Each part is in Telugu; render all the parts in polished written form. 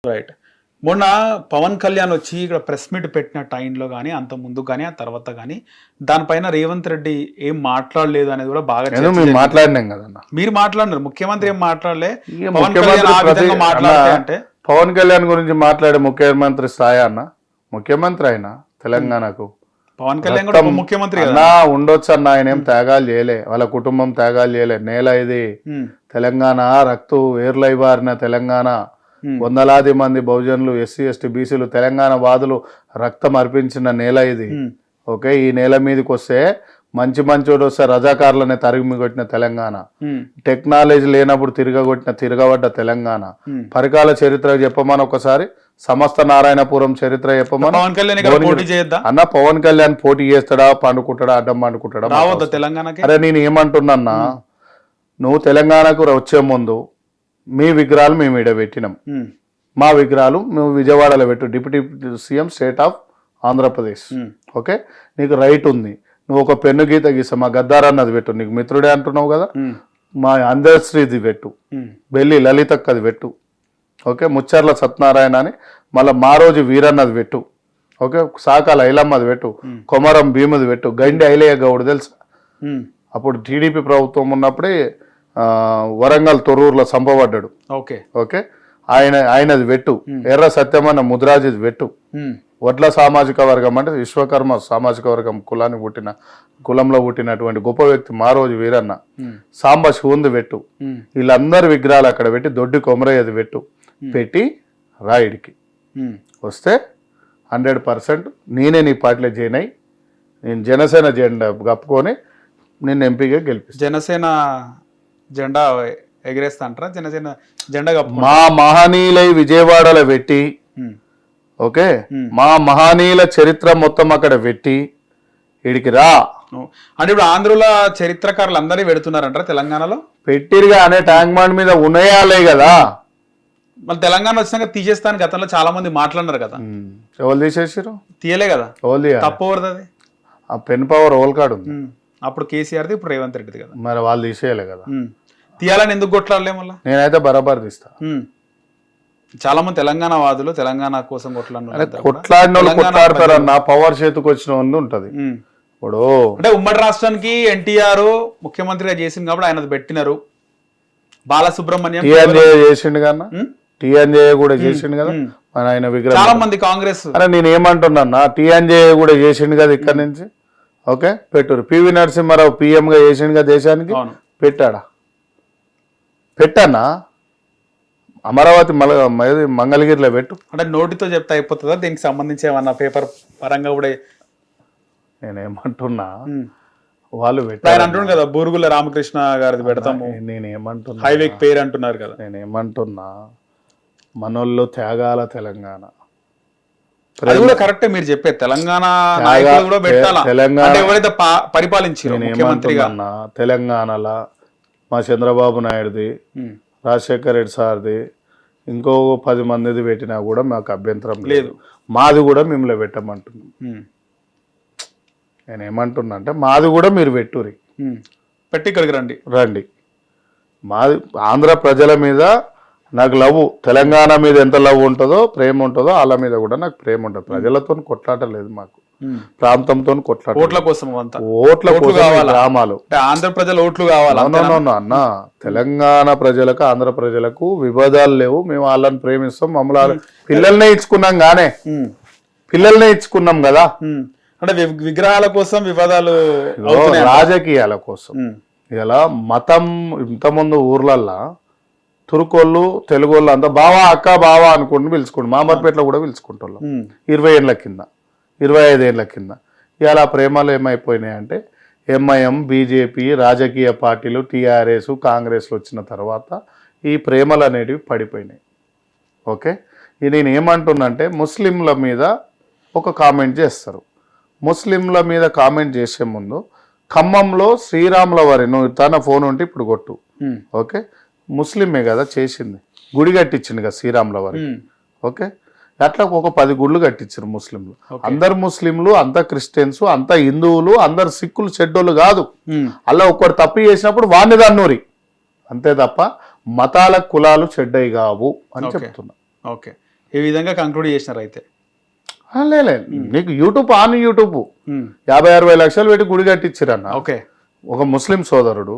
రైట్. మొన్న పవన్ కళ్యాణ్ వచ్చి ఇక్కడ ప్రెస్ మీట్ పెట్టిన టైంలో కానీ అంత ముందు కానీ ఆ తర్వాత కానీ దానిపైన రేవంత్ రెడ్డి ఏం మాట్లాడలేదు అనేది కూడా బాగా మాట్లాడినాం కదన్న. మీరు మాట్లాడినారు, ముఖ్యమంత్రి ఏం మాట్లాడలే. పవన్ ముఖ్యమంత్రి కళ్యాణ్ ఆ విధంగా మాట్లాడితే అంటే పవన్ కళ్యాణ్ గురించి మాట్లాడే ముఖ్యమంత్రి స్థాయి అన్న, ముఖ్యమంత్రి అయినా తెలంగాణకు పవన్ కళ్యాణ్ కూడా ఉప ముఖ్యమంత్రి అన్నా ఉండొచ్చు అన్న. ఆయన ఏం త్యాగాలు చేయలే, వాళ్ళ కుటుంబం త్యాగాలు చేయలే. నేల ఇది తెలంగాణ, రక్తు వేర్లై బారిన తెలంగాణ, వందలాది మంది బహుజనులు, ఎస్సీ ఎస్టీ బీసీలు, తెలంగాణ వాదులు రక్తం అర్పించిన నేల ఇది. ఓకే, ఈ నేల మీదకి వస్తే మంచి మంచోడు వస్తే రజాకారులనే తరిమి కొట్టిన తెలంగాణ, టెక్నాలజీ లేనప్పుడు తిరగబడ్డ తెలంగాణ, పరికాల చరిత్ర చెప్పమని ఒకసారి, సమస్త నారాయణపురం చరిత్ర చెప్పమని. అన్న పవన్ కళ్యాణ్ పోటీ చేస్తాడా, పండుకుంటాడా, అడ్డం పండుకుంటాడా తెలంగాణ? అరే నేను ఏమంటున్నా, నువ్వు తెలంగాణకు వచ్చే ముందు మీ విగ్రహాలు మేము ఈడ పెట్టినాం, మా విగ్రహాలు నువ్వు విజయవాడలో పెట్టు, deputy CM state of Andhra Pradesh. Okay, నీకు రైట్ ఉంది. నువ్వు ఒక పెన్ను గీత గీసా, మా గద్దార్ అన్నది పెట్టు, నీకు మిత్రుడే అంటున్నావు కదా, మా అందశ్రీది పెట్టు, బెల్లి లలితక్కది పెట్టు, ఓకే, ముచ్చర్ల సత్యనారాయణ అని, మళ్ళీ మా రోజు వీరన్నది పెట్టు, ఓకే, సాకాల ఐలమ్మది పెట్టు, కొమరం భీముది పెట్టు, గండి ఐలయ్య గౌడ్ తెలుసా, అప్పుడు టీడీపీ ప్రభుత్వం ఉన్నప్పుడే వరంగల్ తొర్రూరులో చంపబడ్డాడు. ఓకే ఓకే, ఆయనది పెట్టు, ఎర్ర సత్యమన్న ముద్రాజిది పెట్టు, వడ్ల సామాజిక వర్గం అంటే విశ్వకర్మ సామాజిక వర్గం కులంలో పుట్టినటువంటి గొప్ప వ్యక్తి మా రోజు వీరన్న, సాంబ శివుంది పెట్టు, వీళ్ళందరి విగ్రహాలు అక్కడ పెట్టి, దొడ్డి కొమరయ్యది పెట్టు, పెట్టి రాయుడికి వస్తే 100% నేనే నీ పార్టీలో జాయిన్ అయ్యి నేను జనసేన జెండా కప్పుకొని నేను ఎంపీగా గెలిపిస్తాను. జనసేన జెండా ఎగరేస్తా అంటారా? జనసేన జెండా మా మహనీయులై విజయవాడలో పెట్టి, ఓకే, మా మహనీయుల చరిత్ర మొత్తం అక్కడ పెట్టి ఇడికి రా అంటే ఇప్పుడు ఆంధ్రుల చరిత్రకారులు అందరినీ పెడుతున్నారంటారా తెలంగాణలో? పెట్టిరుగా అనే ట్యాంక్ బండ్ మీద ఉన్నాయాలే కదా. మళ్ళీ తెలంగాణ వచ్చినాక తీసేస్తాను గతంలో చాలా మంది మాట్లాడినారు కదా. ఎవరు తీసేసారు? తీయలే కదా. తప్పు ఎవరిది అది? ఆ పెన్ పవర్ ఓల్ కార్డు ఉంది, అప్పుడు కేసీఆర్ది, ఇప్పుడు రేవంత్ రెడ్డిది కదా. మరి వాళ్ళు తీసేయాలి కదా. తీయాలని ఎందుకు కొట్లాడలే? మళ్ళీ నేనైతే బరాబర్ తీస్తా. చాలా మంది తెలంగాణ వాదులు తెలంగాణ కోసం కొట్లాడిన వాళ్ళు కొట్లాడతారన్న, పవర్ చేతికి వచ్చిన వాళ్ళు ఉంటది. ఇప్పుడు అంటే ఉమ్మడి రాష్ట్రానికి ఎన్టీఆర్ ముఖ్యమంత్రిగా చేసింది కాబట్టి ఆయన పెట్టినారు. బాలసుబ్రహ్మణ్యం చేసిండు కన్నా, టీఎన్జే కూడా చేసిండు కదా మన ఆయన విగ్రహం. చాలా మంది కాంగ్రెస్. అరే నేను ఏమంటున్నా, టీఎన్జే కూడా చేసిండు కదా ఇక్కడ నుంచి. ఓకే, పెట్టురు. పివి నరసింహారావు పిఎం గా చేసిండు కదా దేశానికి, పెట్టానా? అమరావతి మంగళగిరిలో పెట్టు. అంటే నోటితో చెప్తే అయిపోతుందా? దీనికి సంబంధించి ఏమన్నా పేపర్ పరంగా కూడా? నేనేమంటున్నా, వాళ్ళు అంటున్నారు కదా, బూరుగుల రామకృష్ణ గారిది పెడతాము. నేనేమంటున్నా, హైవే పేరు అంటున్నారు కదా. నేనేమంటున్నా, మనోళ్ళు త్యాగాల తెలంగాణ అది కూడా కరెక్టే మీరు చెప్పే. తెలంగాణ నాయకులు కూడా పెట్టాలా, తెలంగాణ ఎవరైతే పరిపాలించారో ముఖ్యమంత్రిగా. తెలంగాణలో మా చంద్రబాబు నాయుడుది, రాజశేఖర్ రెడ్డి సార్ది, ఇంకో 10 మందిది పెట్టినా కూడా మాకు అభ్యంతరం లేదు. మాది కూడా మిమ్మల్ని పెట్టమంటున్నాం. నేనేమంటున్నా అంటే మాది కూడా మీరు పెట్టురి, పెట్టి ఇక్కడికి రండి. మాది ఆంధ్ర ప్రజల మీద నాకు లవ్, తెలంగాణ మీద ఎంత లవ్ ఉంటుందో ప్రేమ ఉంటుందో వాళ్ళ మీద కూడా నాకు ప్రేమ ఉంటుంది. ప్రజలతో కొట్లాటలేదు మాకు, ప్రాంతంతో కొట్లాట, ఓట్ల కోసం, ఓట్ల గ్రామాలు, ఆంధ్ర ప్రజల ఓట్లు కావాలి అన్న. తెలంగాణ ప్రజలకు ఆంధ్ర ప్రజలకు వివాదాలు లేవు. మేము వాళ్ళని ప్రేమిస్తాం. మమ్మల్ని పిల్లల్నే ఇచ్చుకున్నాం గానే, పిల్లల్నే ఇచ్చుకున్నాం కదా. అంటే విగ్రహాల కోసం వివాదాలు, రాజకీయాల కోసం. ఇలా మతం ఇంతకుముందు ఊర్లల్లా తురుకోళ్ళు తెలుగోళ్ళు అంతా బావా అక్క బావా అనుకుంటూ పిలుచుకోండి. మామర్పేటలో కూడా పిలుచుకుంటాం 20 ఏళ్ళ కింద, 25 ఏళ్ళ కింద. ఇలా ప్రేమలు ఏమైపోయినాయి అంటే ఎంఐఎం, బీజేపీ రాజకీయ పార్టీలు, టీఆర్ఎస్, కాంగ్రెస్లు వచ్చిన తర్వాత ఈ ప్రేమలు అనేటివి పడిపోయినాయి. ఓకే, నేను ఏమంటున్నంటే ముస్లింల మీద ఒక కామెంట్ చేస్తారు. ముస్లింల మీద కామెంట్ చేసే ముందు ఖమ్మంలో శ్రీరాముల వారి, నువ్వు తన ఫోన్ ఉంటే ఇప్పుడు కొట్టు, ఓకే, ముస్లిమే కదా చేసింది, గుడి కట్టించింది కదా శ్రీరాముల వారి. ఓకే, అట్లా ఒక 10 గుళ్ళు కట్టించారు ముస్లింలు. అందరు ముస్లింలు, అంత క్రిస్టియన్స్, అంత హిందువులు, అందరు సిక్కులు చెడ్డోళ్ళు కాదు. అలా ఒక్కడు తప్పు చేసినప్పుడు వాణ్ణి దన్నూరి, అంతే తప్ప మతాల కులాలు చెడ్డయి కావు అని చెప్తున్నా. ఓకే. ఈ విధంగా కంక్లూడ్ చేసినారు అయితే. లేదు నీకు యూట్యూబ్ 50-60 లక్షలు పెట్టి గుడి కట్టించారన్న. ఓకే, ఒక ముస్లిం సోదరుడు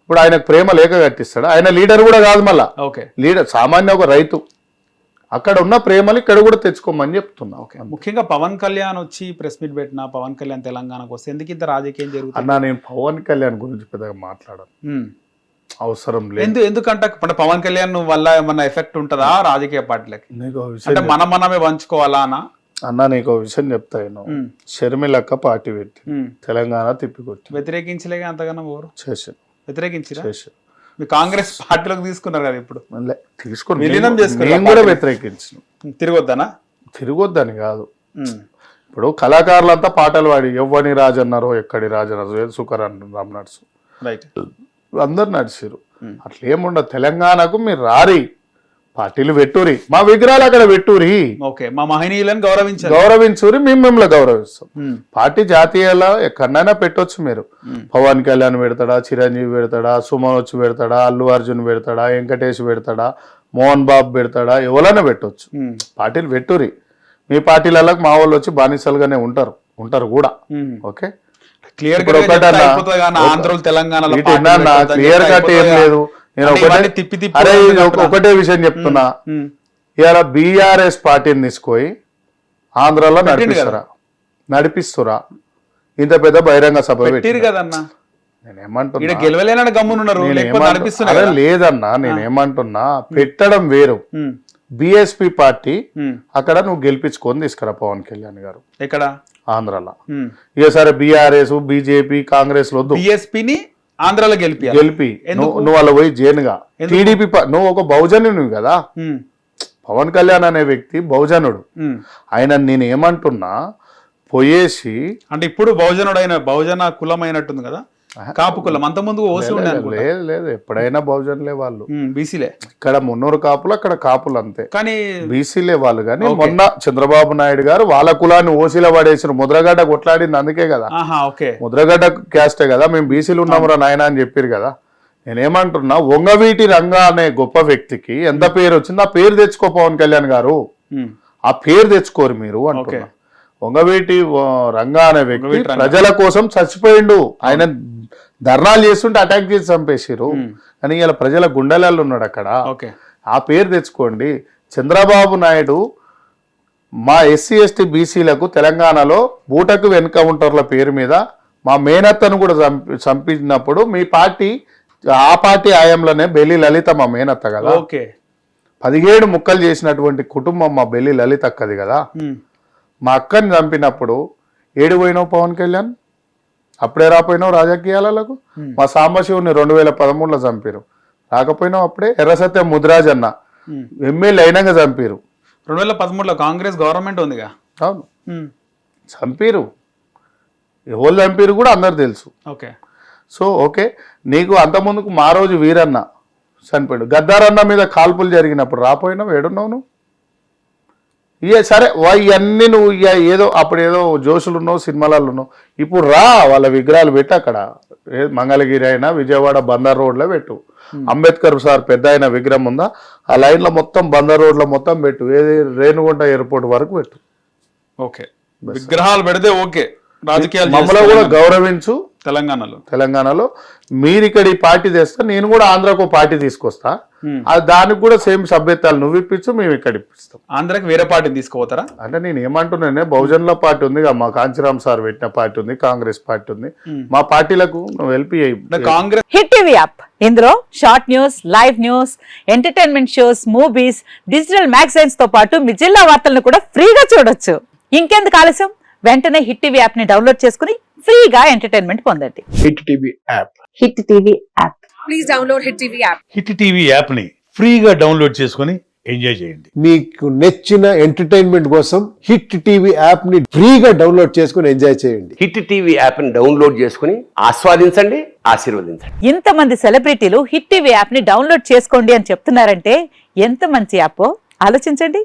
ఇప్పుడు ఆయనకు ప్రేమ లేక కట్టిస్తాడు. ఆయన లీడర్ కూడా కాదు, మళ్ళా ఓకే లీడర్ సామాన్య ఒక రైతు. అక్కడ ఉన్న ప్రేమలు ఇక్కడ కూడా తెచ్చుకోమని చెప్తున్నా. ఓకే, ముఖ్యంగా పవన్ కళ్యాణ్ వచ్చి ప్రెస్ మీట్ పెట్టిన, పవన్ కళ్యాణ్ తెలంగాణకు వస్తే ఎందుకు ఇంత రాజకీయం జరుగుతుంది అన్నా? నేను పవన్ కళ్యాణ్ గురించి పెద్దగా మాట్లాడను, అవసరం లేదు. ఎందుకంటే పవన్ కళ్యాణ్ వల్ల ఏమన్నా ఎఫెక్ట్ ఉంటుందా రాజకీయ పార్టీలకి? నీకు అంటే మనమే పంచుకోవాలా అన్నా? నీకు విషయం చెప్తాను. షర్మిలక్క పార్టీ పెట్టి తెలంగాణ తిప్పికొట్టి వ్యతిరేకించలేగా అంతగానో ఎవరు చేశాను, వ్యతిరేకించిరా? మీ కాంగ్రెస్ పార్టీలోకి తీసుకున్నారు కదా, ఇప్పుడు తీసుకుని విలీనం చేసుకున్నారు. నేను కూడా వ్యతిరేకించిన. తిరగొద్దానా? తిరగొద్దని కాదు, ఇప్పుడు కళాకారులంతా పాటలు పాడి ఎవ్వని రాజన్నారో ఎక్కడి రాజన్నారు సుకరాన్ రామ్ నడుసు రైట్ అందరు నడిచారు. అట్లా ఏముండదు. తెలంగాణకు మీరు రారి, పార్టీలు పెట్టురి, మా విగ్రహాలు అక్కడ పెట్టురి. ఓకే, మా మహనీయులను గౌరవించురి, మేము మిమ్మల్ని గౌరవిస్తాం. పార్టీ జాతీయాల ఎక్కడైనా పెట్టొచ్చు. మీరు పవన్ కళ్యాణ్ పెడతాడా, చిరంజీవి పెడతాడా, సుమన్ వచ్చి పెడతాడా, అల్లు అర్జున్ పెడతాడా, వెంకటేష్ పెడతాడా, మోహన్ బాబు పెడతాడా, ఎవరైనా పెట్టొచ్చు. పార్టీలు పెట్టురి. మీ పార్టీలలో మా వాళ్ళు వచ్చి బానిసలుగానే ఉంటారు కూడా. ఓకే, క్లియర్ క్లియర్ కట్ ఏం లేదు. నేను ఒకటే విషయం చెప్తున్నా, ఇవాళ బీఆర్ఎస్ పార్టీని తీసుకొని ఆంధ్రాలో నడిపిస్తురా ఇంత పెద్ద బహిరంగ సభ పెట్టారు కదన్నా. లేదన్నా, నేనేమంటున్నా, పెట్టడం వేరు. బిఎస్పి పార్టీ అక్కడ నువ్వు గెలిపించుకొని తీసుకురా పవన్ కళ్యాణ్ గారు. ఎక్కడ? ఆంధ్రాలో. ఇక సరే బీఆర్ఎస్, బీజేపీ, కాంగ్రెస్ లో బిఎస్పీని ఆంధ్రాలో గెలిపి నువ్వు అలా పోయి జైలుగా టీడీపీ నువ్వు ఒక బహుజనుడు కదా. పవన్ కళ్యాణ్ అనే వ్యక్తి బహుజనుడు. ఆయన నేను ఏమంటున్నా పోయేసి అంటే ఇప్పుడు బహుజన కులం అయినట్టుంది కదా, కాపు కులం. అంత ముందు ఓసి లేదు, ఎప్పుడైనా బహుజనులే వాళ్ళు. బీసీలే. ఇక్కడ మున్నూరు కాపులు, అక్కడ కాపులు అంతే, కానీ బీసీలే వాళ్ళు. కానీ మొన్న చంద్రబాబు నాయుడు గారు వాళ్ళ కులాన్ని ఓసీలో పడేసిన. ముద్రగడ్డ కొట్లాడింది అందుకే కదా, ముద్రగడ్డ క్యాస్టే కదా, మేము బీసీలు ఉన్నామురా నాయన అని చెప్పారు కదా. నేనేమంటున్నా, వంగవీటి రంగా అనే గొప్ప వ్యక్తికి ఎంత పేరు వచ్చింది, ఆ పేరు తెచ్చుకో పవన్ కళ్యాణ్ గారు. ఆ పేరు తెచ్చుకోరు మీరు అంటున్నా. వంగవీటి రంగా అనే వ్యక్తి ప్రజల కోసం చచ్చిపోయిండు. ఆయన ధర్నాలు చేస్తుంటే అటాక్ చేసి చంపేసారు. కానీ ఇలా ప్రజల గుండెలలో ఉన్నాడు అక్కడ. ఆ పేరు తెచ్చుకోండి. చంద్రబాబు నాయుడు మా ఎస్సీ ఎస్టీ బీసీలకు తెలంగాణలో బూటకు ఎన్కౌంటర్ల పేరు మీద మా మేనత్తను కూడా చంపినప్పుడు మీ పార్టీ, ఆ పార్టీ ఆయంలోనే బెల్లి లలిత మా మేనత్త కదా. 17 ముక్కలు చేసినటువంటి కుటుంబం మా బెల్లి లలిత అక్కది కదా. మా అక్కని చంపినప్పుడు ఏడు పోయినావు పవన్ కళ్యాణ్? అప్పుడే రాపోయినావు రాజకీయాలకు. మా సాంబశివుని 2013లో చంపారు, రాకపోయినావు అప్పుడే. ఎర్రసత్యం ముద్రాజ్ అన్న ఎమ్మెల్యే అయినాక చంపారు. 2013లో కాంగ్రెస్ గవర్నమెంట్ ఉందిగా. అవును, చంపారు. ఎవరు చంపారు కూడా అందరు తెలుసు. సో ఓకే, నీకు అంతకుముందుకు మా రోజు వీరన్న చనిపోయాడు. గద్దారన్న మీద కాల్పులు జరిగినప్పుడు రాపోయినావు, ఏడున్నావు నువ్వు? సరే ఇవన్నీ నువ్వు ఏదో అప్పుడు ఏదో జోషులు ఉన్నావు, సినిమాలలో ఉన్నావు. ఇప్పుడు రా, వాళ్ళ విగ్రహాలు పెట్టు అక్కడ. మంగళగిరి అయినా విజయవాడ బందర్ రోడ్లో పెట్టు. అంబేద్కర్ సార్ పెద్ద అయిన విగ్రహం ఉందా, ఆ లైన్లో మొత్తం బందర్ రోడ్లో మొత్తం పెట్టు. ఏది రేణుగుంట ఎయిర్పోర్ట్ వరకు పెట్టు. విగ్రహాలు పెడితే ఓకే, రాజకీయాలు మమ్మల్ని కూడా గౌరవించు. తెలంగాణలో మీరు ఇక్కడ ఈ పార్టీ తెస్తా, నేను కూడా ఆంధ్రాకు పార్టీ తీసుకొస్తా. దానికి కూడా సేమ్ సభ్యత్వాలు నువ్వు ఇప్పించు, మేము ఇక్కడ ఇప్పిస్తాం. ఆంధ్రాకి వేరే పార్టీని తీసుకోపోతారా? అంటే నేను ఏమంటున్నానే, బహుజనుల పార్టీ ఉంది, మా కాంచీరామ్ సార్ పెట్టిన పార్టీ ఉంది, కాంగ్రెస్ పార్టీ ఉంది. మా పార్టీలకు నువ్వు హెల్ప్ చేయి. కాంగ్రెస్ హిట్ టీవీ యాప్, ఇందులో short news, live news, entertainment shows, movies, digital magazines తో పాటు మీ జిల్లా వార్తలను కూడా ఫ్రీగా చూడొచ్చు. ఇంకెందుకు ఆలస్యం, వెంటనే హిట్ టీవీ యాప్ ని డౌన్లోడ్ చేసుకుని ఫ్రీగా ఎంటర్టైన్మెంట్ పొందండి. Hit TV app. Hit TV app. Please download hit TV app. Hit TV app ని ఫ్రీగా డౌన్లోడ్ చేసుకుని ఎంజాయ్ చేయండి. మీకు నచ్చిన ఎంటర్టైన్మెంట్ కోసం హిట్ టీవీ యాప్ ని ఫ్రీగా డౌన్లోడ్ చేసుకుని ఎంజాయ్ చేయండి. హిట్ టీవీ యాప్ ని డౌన్లోడ్ చేసుకుని ఆస్వాదించండి, ఆశీర్వదించండి. ఇంతమంది సెలబ్రిటీలు హిట్ టీవీ యాప్ ని డౌన్లోడ్ చేసుకోండి అని చెప్తున్నారంటే ఎంత మంచి యాప్ ఆలోచించండి.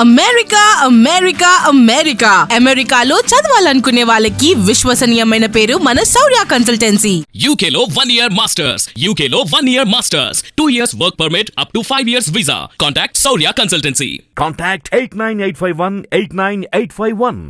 అమెరికా అమెరికా అమెరికా అమెరికాలో చదవాలనుకునే వాళ్ళకి విశ్వసనీయమైన పేరు మన శౌర్య consultancy. UK Law 1 Year Masters. UK Law 1 Year Masters. 2 years work permit up to 5 years visa. Contact Saurya Consultancy. Contact 89851 89851.